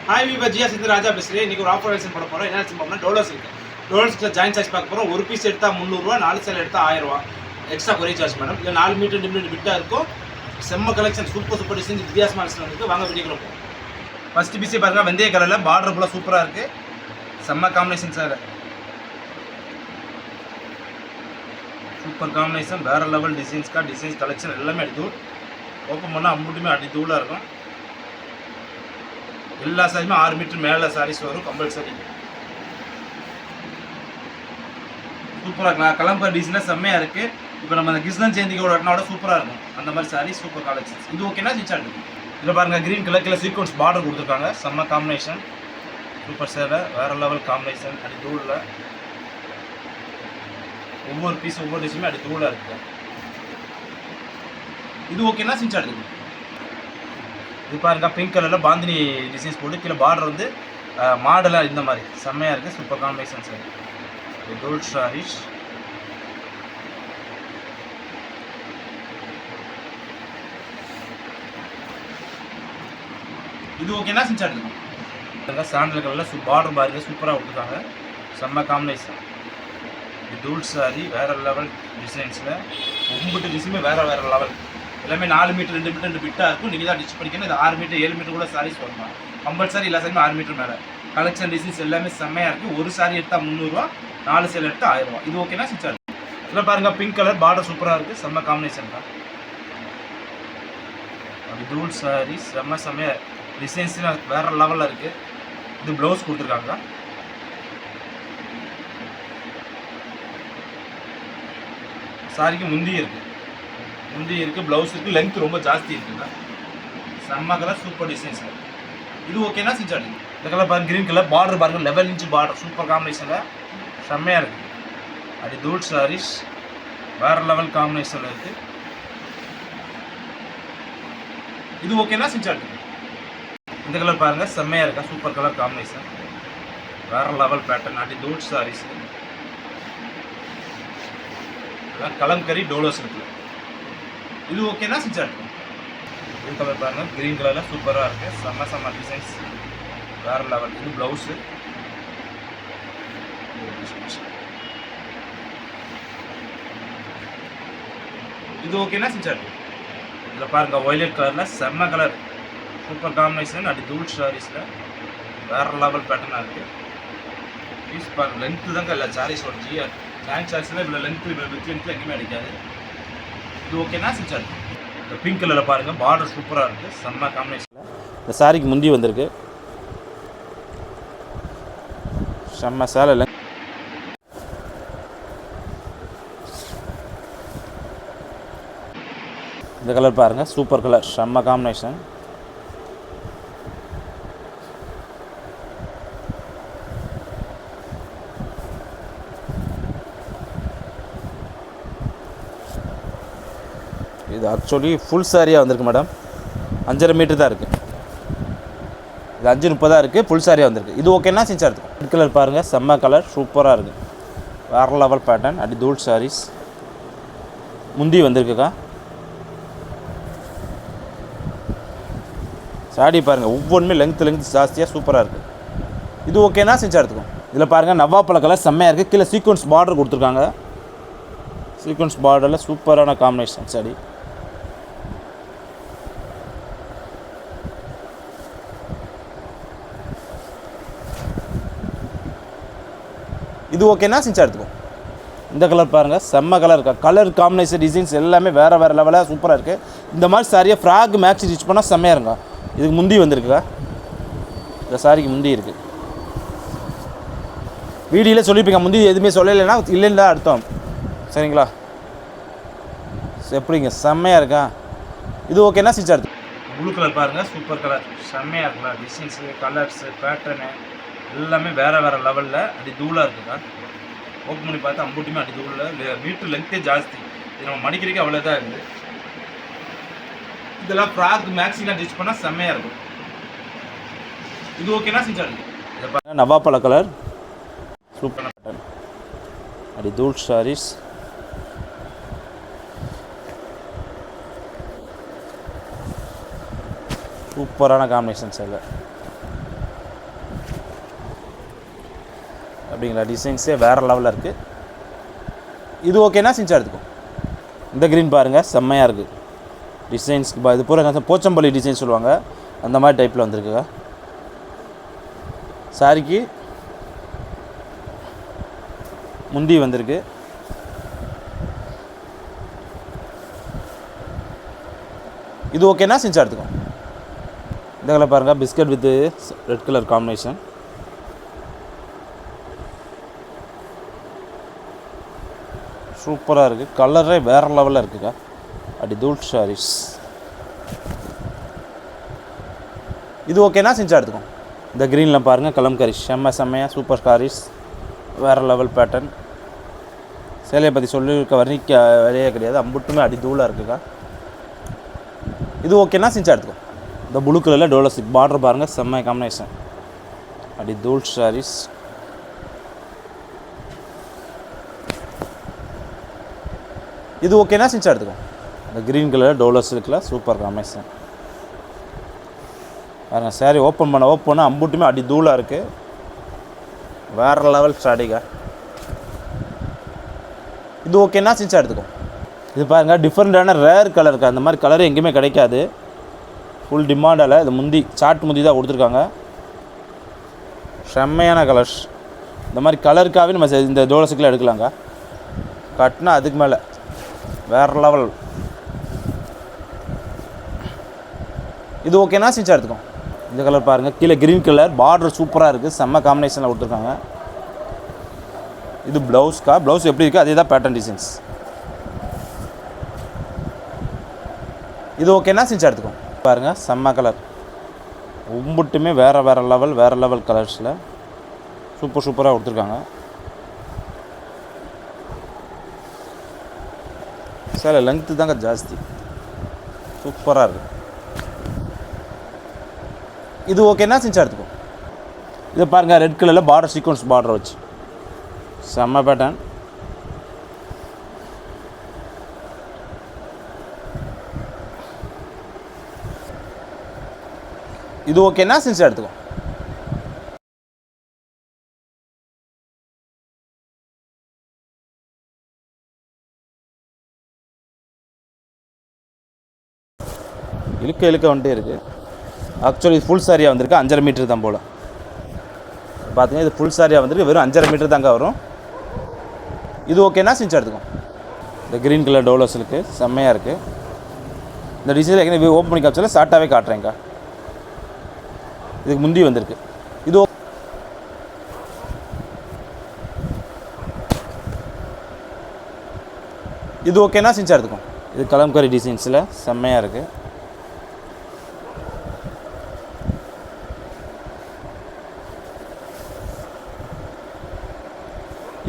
Hi viewer ஜியா சிந்து ராஜா பேசுகிறேன். இன்றைக்கி ஒரு ஆஃபர் எலெக்ஷன் போட போகிறோம். என்ன எலெக்ஷன் போகிறோம்னா டோலோஸ் இருக்குது. டோலோஸில் ஜாயின் சார்ஜ் பார்க்க போகிறோம். ஒரு பீஸ் எடுத்தால் 300 ரூபா, 4 சேல் எடுத்தால் 1000 ரூபா எக்ஸ்ட்ரா கொரியர் சார்ஜ் மேடம். இல்லை 4 மீட்டர் டிமிட் பிட்டாக இருக்கும். செம்ம கலெக்ஷன், சூப்பர் டிசைன், வித்தியாசமான டிசைன் இருக்குது. வாங்க வீடியோக்குள்ள போகும். ஃபஸ்ட்டு பீஸே பாருங்கள், வெந்தய கலரில் பார்டர் ஃபுல்லாக சூப்பராக இருக்குது. செம்ம காம்பினேஷன் சார், சூப்பர் காம்பினேஷன், வேறு லெவல் டிசைன்ஸ் கலெக்ஷன் எல்லாமே அடித்தூள். ஓப்பன் பண்ணால் அம்புட்டுமே அடித்தூளாக இருக்கும். எல்லா சாரியுமே 6 மீட்டர் மேலே சாரீஸ் வரும் கம்பல்சரி. சூப்பராக கலம்பர் டிசைனாக செம்மையாக இருக்குது. இப்போ நம்ம அந்த கிருஷ்ணன் ஜெயந்திக்கோட ஒட்டினோட சூப்பராக இருக்கும். அந்த மாதிரி சாரீ சூப்பர் கலெக்ஷன்ஸ். இது ஓகேனா சிச்சாக இருக்குது. இதில் பாருங்கள், க்ரீன் கலர் சீக்வன்ஸ் பார்டர் கொடுத்துருக்காங்க. செம்ம காம்பினேஷன், சூப்பர் சேவை, வேறு லெவல் காம்பினேஷன். அடி தூளில் ஒவ்வொரு பீஸ் ஒவ்வொரு டிசைனுமே அடி தூளாக இருக்குது. இது ஓகேனா சிச்சாக இருக்குது. இது பாருங்க, பிங்க் கலரில் பாந்தினி டிசைன்ஸ் போட்டு கீழே பார்டர் வந்து மாடலாக இந்த மாதிரி செம்மையாக இருக்குது. Super combination sir. Gold sarees, இது ஓகேனா சின்ச்சா எடுத்துக்கோங்க. சாண்டல் கலரில் பார்டர் பாருங்க சூப்பராக கொடுத்துருக்காங்க. செம்ம காம்பினேஷன். இது டூல் சாரி, வேறு லெவல் டிசைன்ஸில் ஒம்பட்டு டிசைனுமே வேறு லெவல். எல்லாமே 4 மீட்டர் 2 மீட்டர் 2 பிட்டாக இருக்கும். நீங்கள் தான் டிச் பண்ணிக்கணும். இது 6 மீட்டர் 7 மீட்டர் கூட சாரீஸ் வரணும் கம்பல்சரி. எல்லா சாரியுமே 6 மீட்டர் மேலே. கலெக்ஷன் டிசைன்ஸ் எல்லாமே செம்மையாக இருக்குது. ஒரு சாரி எடுத்தால் 300 ரூபா, 4 சேல் எடுத்தால் 1000 ரூபா. இது ஓகேனா சிச்சா இருக்குது. இதில் பாருங்கள், பிங்க் கலர் பார்டர் சூப்பராக இருக்குது. செம்ம காம்பினேஷன் தான். அப்படி டூல் சாரி செம்மையாக டிசைன்ஸ்லாம் வேறு லெவலில் இருக்குது. இது ப்ளவுஸ் கொடுத்துருக்காங்க. சாரிக்கு முந்தி இருக்குது, ப்ளவுஸ் இருக்குது. லென்த் ரொம்ப ஜாஸ்தி இருக்குங்க. செம்ம கலர், சூப்பர் டிசைன்ஸ். இது ஓகேனா சிச்சாடி. இந்த கலர் பாருங்க, க்ரீன் கலர் பார்டர் பாருங்க, 11 இன்ச் பார்டர், சூப்பர் காம்பினேஷனில் செம்மையாக இருக்குது. அப்படி தூள் சாரீஸ் வேறு லெவல் காம்பினேஷனில் இருக்குது. இது ஓகேனா சிச்சாடி. இந்த கலர் பாருங்கள், செம்மையாக இருக்கா, சூப்பர் கலர் காம்பினேஷன், வேறு லெவல் பேட்டர்ன். அப்படி தூள் சாரீஸ் கலம்கரி டோலோஸ் இருக்குது. இது ஓகேனா சிச்சா இருக்கும். இது கலர் பாருங்கள், க்ரீன் கலரில் சூப்பராக இருக்குது. செம்ம டிசைன்ஸ், வேறு லெவல். இது ப்ளவுஸு. இது ஓகேனா சிச்சா இருக்கும். இதில் பாருங்கள், ஒய்லட் கலரில் செம்ம கலர், சூப்பர் காம்பினேஷன். அப்படி தூள் சாரீஸில் வேறு லெவல் பேட்டர்னாக இருக்குது. பீஸ் பாருங்கள், லென்த்து தாங்க இல்லை சாரீஸோட ஜாயின் சாரீஸில் இவ்வளோ லென்த்து இவ்வளோ வித் லென்த்தில் எங்கேயுமே அடிக்காது. இது ஓகேனா சிச்சா இருக்கும். இந்த பிங்க் கலரில் பாருங்கள், பார்டர் சூப்பராக இருக்குது. செம்ம காம்பினேஷனில் இந்த சாரிக்கு முந்தி வந்திருக்கு. செம்ம சேலை. இந்த கலர் பாருங்கள், சூப்பர் கலர், செம்ம காம்பினேஷன். இது ஆக்சுவலி ஃபுல் சாரியாக வந்திருக்கு மேடம். 5.5 மீட்டர் தான் இருக்குது. இது 5.30 இருக்குது. ஃபுல் சாரியாக வந்திருக்கு. இது ஓகேனா சின்ச்சா இருக்கும். ரெட் கலர் பாருங்கள், செம்ம கலர், சூப்பராக இருக்குது. வேறு லெவல் பேட்டர்ன். அப்படி தூள் சாரீஸ் முந்தி வந்திருக்குக்கா. சாரி பாருங்கள், ஒவ்வொன்றுமே லென்த் ஜாஸ்தியாக சூப்பராக இருக்குது. இது ஓகேனா சின்ச்சா எடுத்துக்கும். இதில் பாருங்கள், நவாப்பழ கலர் செம்மையாக இருக்குது. கீழே சீக்வன்ஸ் பார்டர் கொடுத்துருக்காங்க. சீக்வன்ஸ் பார்டரில் சூப்பரான காம்பினேஷன் சாரி. இது ஓகேனா சின்ச்சா எடுத்துக்கும். இந்த கலர் பாருங்கள், செம்ம கலர் இருக்கா. கலர் காம்பினேஷன் டிசைன்ஸ் எல்லாமே வேறு லெவலாக சூப்பராக இருக்குது. இந்த மாதிரி சாரியை ஃப்ராக் மேக்ஸ் ஸ்டிச் பண்ணால் செம்மையாக இருங்க. இதுக்கு முந்தி வந்திருக்குக்கா. இந்த சாரிக்கு முந்தி இருக்குது. வீடியோவில் சொல்லியிருப்பீங்க, முந்தி எதுவுமே சொல்லலைன்னா இல்லைன்னா அர்த்தம். சரிங்களா? எப்படிங்க, செம்மையாக இருக்கா. இது ஓகேனா சிச்சா எடுத்து. ப்ளூ கலர் பாருங்கள், சூப்பர் கலர், செம்மையாக இருக்குல்ல. டிசைன்ஸு, கலர்ஸு, பேட்டர்னு எல்லாமே வேறு லெவலில் அப்படி தூளாக இருக்குக்கா. ஓப்பன் பண்ணி பார்த்தா அம்பூட்டியுமே அடி தூளில். மீட்டர் லென்த்தே ஜாஸ்தி. இது நம்ம மடிக்கிறதுக்கு அவ்வளோ தான் இருக்குது. இதெல்லாம் ஃப்ராக் மேக்ஸிலாம் டிச் பண்ணால் செம்மையாக இருக்கும். இது ஓகேனா சின்ச்சா இருக்குது. இதை பாருங்கள், நவாப்பழ கலர், சூப்பரான பேட்டர்ன். அப்படி தூள் சாரீஸ் சூப்பரான காம்பினேஷன்ஸ் இல்லை. அப்படிங்களா? டிசைன்ஸே வேறு லெவலில் இருக்குது. இது ஓகேனா செஞ்சா எடுத்துக்கோ. இந்த க்ரீன் பாருங்கள், செம்மையாக இருக்குது. டிசைன்ஸ்க்கு இது பூரா என்ன போச்சம்பள்ளி டிசைன் சொல்லுவாங்க, அந்த மாதிரி டைப்பில் வந்திருக்குங்க. சாரிக்கு முந்தி வந்திருக்கு. இது ஓகேனா செஞ்சா எடுத்துக்கோ. இந்த கலர் பாருங்கள், biscuit with red colour combination. சூப்பராக இருக்குது. கலரே வேறு லெவலில் இருக்குங்க. அப்படி தூள் சாரீஸ். இது ஓகேனா செஞ்சா எடுத்துக்கோ. இந்த க்ரீனில் பாருங்கள், கலம்கரி செம்மையாக சூப்பர் சாரீஸ், வேறு லெவல் பேட்டர்ன். சேலையை பற்றி சொல்லியிருக்க வர்ணிக்க வேலையே கிடையாது, அம்புட்டுமே அடி தூளாக இருக்குங்க. இது ஓகேனா செஞ்சா எடுத்துக்கோ. இந்த ப்ளூ கலரில் டோலசிக் பார்டர் பாருங்கள், செம்மை காம்பினேஷன், அப்படி தூள் சாரீஸ். இது ஓகேனா செஞ்சா எடுத்துக்கோ. இந்த க்ரீன் கலர் டோலஸ் இருக்குல்ல, சூப்பர் காம்பினேஷன் பாருங்கள். சாரி ஓப்பன் பண்ண அம்புட்டுமே அடி தூளாக இருக்குது, வேறு லெவல் ஸ்டாடிங்க. இது ஓகேனா செஞ்சா எடுத்துக்கோ. இது பாருங்கள், டிஃப்ரெண்ட்டான ரேர் கலர் இருக்குது. அந்த மாதிரி கலர் எங்கேயுமே கிடைக்காது, ஃபுல் டிமாண்டால். இது முந்தி சாட் முந்தி தான் கொடுத்துருக்காங்க, செம்மையான கலர்ஸ். இந்த மாதிரி கலருக்காகவே நம்ம இந்த டோலஸுக்குலாம் எடுக்கலாங்க. கட்டினா அதுக்கு மேலே வேறு லெவல். இது ஓகேனா செஞ்சா எடுத்துக்கோ. இந்த கலர் பாருங்கள், கீழே க்ரீன் கலர் பார்டர் சூப்பராக இருக்குது, செம்ம காம்பினேஷனில் கொடுத்துருக்காங்க. இது ப்ளவுஸ்க்கா, ப்ளவுஸ் எப்படி இருக்குது அதே தான் பேட்டர்ன் டிசைன்ஸ். இது ஓகேனா செஞ்சா எடுத்துக்கோ. பாருங்கள், செம்ம கலர், ஒம்புட்டுமே வேறு லெவல் கலர்ஸில் சூப்பராக கொடுத்துருக்காங்க. சார் லெங்க்த்து தாங்க ஜாஸ்தி, சூப்பராக இருக்குது. இது ஓகேனா செஞ்சா எடுத்துக்கோ. இதை பாருங்கள், ரெட் கலரில் பார்டர் சீக்வன்ஸ் பார்டர் வச்சு செம்ம பேட்டர்ன். இது ஓகேனா செஞ்சா எடுத்துக்கோ. இழுக்க வந்துட்டே இருக்குது. ஆக்சுவலி ஃபுல் சாரியாக வந்திருக்கு, 5.5 மீட்டர் தான் போல். பார்த்தீங்கன்னா இது ஃபுல் சாரியாக வந்திருக்கு, வெறும் 5.5 மீட்டர் தாங்க வரும். இது ஓகேனா செஞ்சா எடுத்துக்கோ. இந்த க்ரீன் கலர் டோலோஸ் இருக்குது, செம்மையாக இருக்குது. இந்த டிசைன் ஏற்கனவே ஓப்பன் பண்ணி காமிச்சால ஷார்ட்டாகவே காட்டுறேங்க. இதுக்கு முந்தி வந்திருக்கு. இது ஓகேனா செஞ்சா எடுத்துக்கோ. இது கலம்கரி டிசைன்ஸில் செம்மையாக இருக்குது.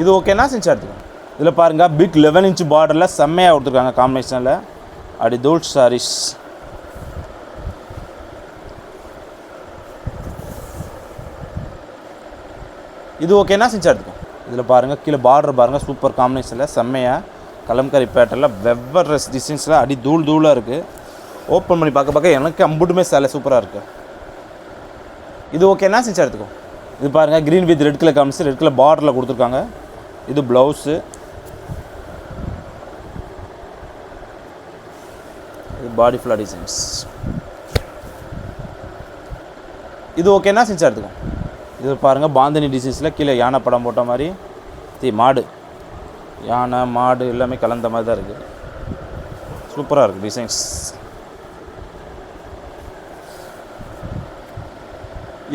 இது ஓகேனா செஞ்சா எடுத்துக்கோ. இதில் பாருங்கள், பிக் 11 இன்ச் பார்டரில் செம்மையாக கொடுத்துருக்காங்க காம்பினேஷனில், அப்படி தூள் சாரீஸ். இது ஓகேனா செஞ்சா எடுத்துக்கோ. இதில் பாருங்கள், கீழே பார்டர் பாருங்கள், சூப்பர் காம்பினேஷனில் செம்மையாக கலம்கரி பேட்டர்னில் வெவ்வேறு டிசைன்ஸில் அடி தூளாக இருக்குது. ஓப்பன் பண்ணி பார்க்க எனக்கு அம்புட்டுமே சேலை சூப்பராக இருக்குது. இது ஓகேனா செஞ்சா எடுத்துக்கோ. இது பாருங்கள், க்ரீன் வித் ரெட் கலர் காமிச்சு ரெட் கலர் பார்டரில் கொடுத்துருக்காங்க. இது ப்ளவுஸு, இது பாடி ஃபுல்லாக டிசைன்ஸ். இது ஓகேனா செஞ்சா எடுத்துக்கோ. இது பாருங்கள், பாந்தினி டிசைன்ஸில் கீழே யானை படம் போட்ட மாதிரி, மாடு, யானை மாடு எல்லாமே கலந்த மாதிரி தான் இருக்குது, சூப்பராக இருக்குது டிசைன்ஸ்.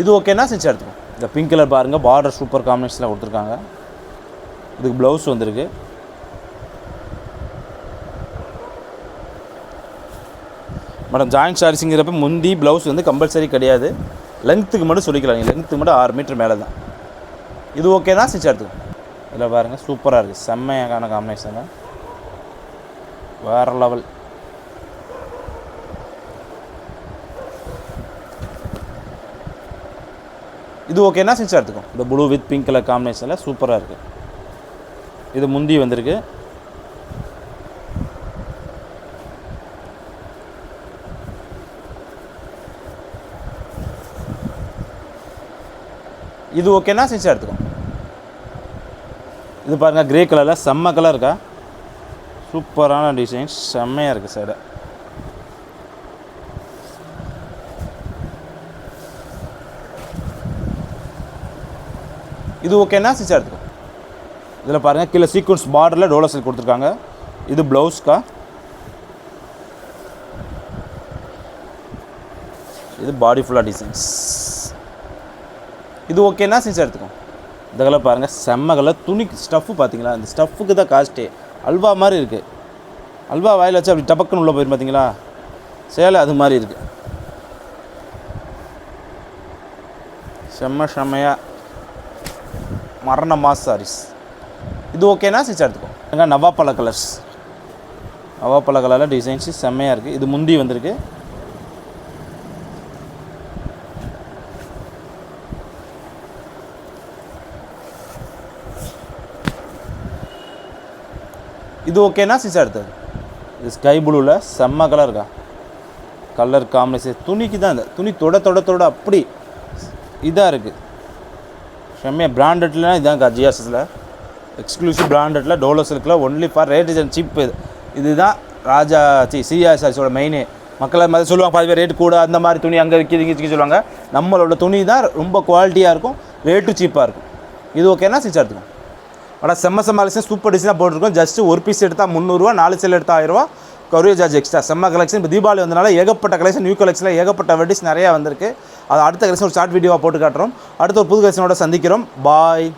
இது ஓகேனா செஞ்சா எடுத்துக்கோ. இந்த பிங்க் கலர் பாருங்கள், பார்டர் சூப்பர் காம்பினேஷனில் கொடுத்துருக்காங்க. இதுக்கு ப்ளவுஸ் வந்திருக்கு. மேடம் ஜாயின்ட் சாரீஸுங்கிறப்ப முந்தி ப்ளவுஸ் வந்து கம்பல்சரி கிடையாது, லென்த்துக்கு மட்டும் சொல்லிக்கலாம். நீங்கள் லென்த்துக்கு மட்டும் 6 மீட்டர் மேலே தான். இது ஓகேனா செஞ்சா எடுத்துக்கோ. இதில் பாருங்கள், சூப்பராக இருக்குது, செம்மையான காம்பினேஷன், வேறு லெவல். இது ஓகேனா செஞ்சா எடுத்துக்கோ. இந்த ப்ளூ வித் பிங்க் கலர் காம்பினேஷனில் சூப்பராக இருக்குது. இது முந்தி வந்திருக்கு. இது ஓகேனா செஞ்சா எடுத்துக்கோ. இது பாருங்கள் கிரே கலரில் செம்ம கலர் இருக்கா, சூப்பரான டிசைன்ஸ், செம்மையாக இருக்குது சைடு. இது ஓகேனா ஸ்டிச் எடுத்துக்கோ. இதில் பாருங்கள் கீழே சீக்வன்ஸ் பார்டரில் டோலோ சில்க் கொடுத்துருக்காங்க. இது ப்ளவுஸ்க்கா, இது பாடி ஃபுல்லாக டிசைன்ஸ். இது ஓகேனா ஸ்டிச் எடுத்துக்கோ. இந்த கலர் பாருங்கள் செம்ம கலர். துணி ஸ்டஃப்பு பார்த்தீங்களா, இந்த ஸ்டஃப்புக்கு தான் காஸ்ட்டே. அல்வா மாதிரி இருக்குது. அல்வா வாயில் வச்சு அப்படி டபக்குன்னு உள்ளே போயிடும் பார்த்தீங்களா, சேலை அது மாதிரி இருக்குது. செம்மையாக மரண மாஸ் சாரீஸ். இது ஓகேனா ஸ்டிச் எடுத்துக்கோ. எங்கே நவாப்பழ கலர்ஸ், நவாப்பழ கலரில் டிசைன்ஸு செம்மையாக இருக்குது. இது முந்தி வந்திருக்கு. இது ஓகேனா ஸ்டிச் எடுத்தது. இது ஸ்கை ப்ளூவில் செம்ம கலர் இருக்கா, கலர் காம்பினேஷன். துணிக்கு தான் இந்த துணி தொட அப்படி இதாக இருக்குது. செம்மையாக பிராண்டட்லாம் இதான்க்கா. ஜிஆர்எஸில் எக்ஸ்க்ளூசிவ் பிராண்டட்டில் டோலோ சில்கில் only for rate is and cheap. இதுதான் ராஜா சிஆர்எஸோட மெயினே. மக்கள் மாதிரி சொல்லுவாங்க பாதி பேர் ரேட்டு கூட, அந்த மாதிரி துணி அங்கே விற்க சொல்லுவாங்க. நம்மளோட துணி தான் ரொம்ப குவாலிட்டியாக இருக்கும், ரேட்டு சீப்பாக இருக்கும். இது ஓகேனா ஸ்டிச் எடுத்துக்கும். ஆனால் செம்ம கலெக்ஷன் சூப்பர் டிசைனாக போட்டிருக்கோம். ஜஸ்ட்டு ஒரு பீஸ் எடுத்தால் 300 ரூபா, 4 சேல் எடுத்தால் 1000 ரூபா, கொரியர் சார்ஜ் எக்ஸ்ட்ரா. செம்ம கலெக்ஷன். இப்போ தீபாவளி வந்தனால ஏகப்பட்ட கலெக்ஷன், நியூ கலெக்ஷனில் ஏகப்பட்ட வெரைட்டிஸ் நிறையா வந்திருக்கு. அது அடுத்த கலெக்ஷன் ஒரு ஷார்ட் வீடியோவாக போட்டு காட்டுறோம். அடுத்த ஒரு புது கலெக்ஷனோட சந்திக்கிறோம். பாய்.